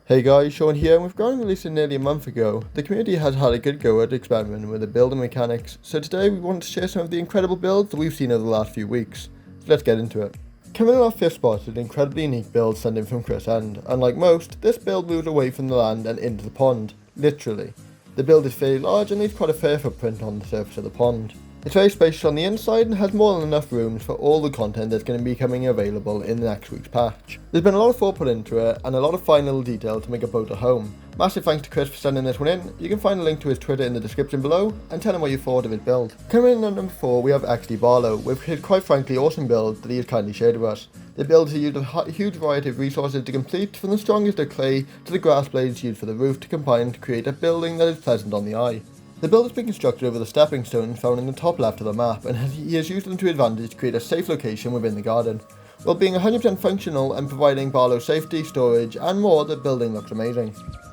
Hey guys, Sean here, and with Ground released nearly a month ago, the community has had a good go at experimenting with the building mechanics, so today we want to share some of the incredible builds that we've seen over the last few weeks. So let's get into it. Coming in our fifth spot is an incredibly unique build sent in from Chris, and unlike most, this build moves away from the land and into the pond, literally. The build is fairly large and leaves quite a fair footprint on the surface of the pond. It's very spacious on the inside and has more than enough rooms for all the content that's going to be becoming available in the next week's patch. There's been a lot of thought put into it and a lot of fine little detail to make a boat a home. Massive thanks to Chris for sending this one in. You can find a link to his Twitter in the description below and tell him what you thought of his build. Coming in at number 4 we have XDBARLOW with his quite frankly awesome build that he has kindly shared with us. The build has used a huge variety of resources to complete, from the strongest of clay to the grass blades used for the roof, to combine to create a building that is pleasant on the eye. The build has been constructed over the stepping stones found in the top left of the map, and he has used them to advantage to create a safe location within the garden, while being 100% functional and providing Barlow safety, storage and more. The building looks amazing.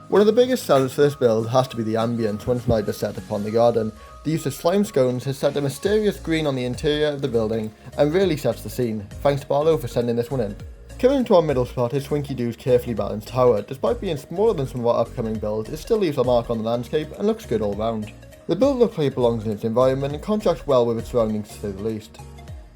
One of the biggest sellers for this build has to be the ambience once night is set upon the garden. The use of slime scones has set a mysterious green on the interior of the building and really sets the scene. Thanks to Barlow for sending this one in. Coming into our middle spot is Swinky Doo's carefully balanced tower. Despite being smaller than some of our upcoming builds, it still leaves a mark on the landscape and looks good all round. The build looks like it belongs in its environment and contrasts well with its surroundings, to say the least.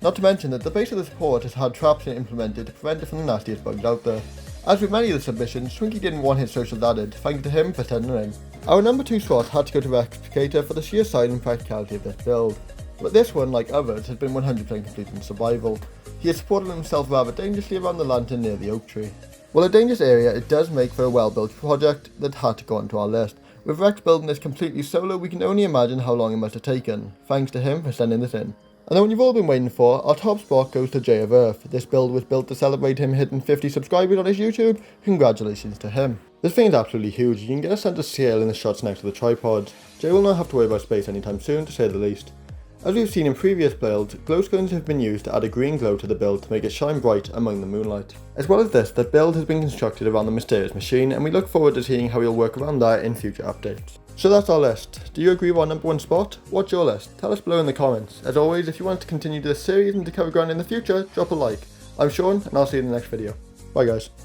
Not to mention that the base of the support has had traps implemented to prevent it from the nastiest bugs out there. As with many of the submissions, Swinky didn't want his socials added, thank you to him for sending it in. Our number 2 spot had to go to Rex Piscator for the sheer size and practicality of this build. But this one, like others, has been 100% complete in survival. He has supported himself rather dangerously around the lantern near the oak tree. While a dangerous area, it does make for a well-built project that had to go onto our list. With Rex building this completely solo, we can only imagine how long it must have taken. Thanks to him for sending this in. And the one you've all been waiting for, our top spot goes to J of Earth. This build was built to celebrate him hitting 50 subscribers on his YouTube. Congratulations to him. This thing is absolutely huge. You can get a sense of scale in the shots next to the tripods. Jay will not have to worry about space anytime soon, to say the least. As we've seen in previous builds, glow scones have been used to add a green glow to the build to make it shine bright among the moonlight. As well as this, the build has been constructed around the mysterious machine, and we look forward to seeing how he'll work around that in future updates. So that's our list. Do you agree with our number 1 spot? What's your list? Tell us below in the comments. As always, if you want to continue this series and to cover ground in the future, drop a like. I'm Sean, and I'll see you in the next video. Bye guys.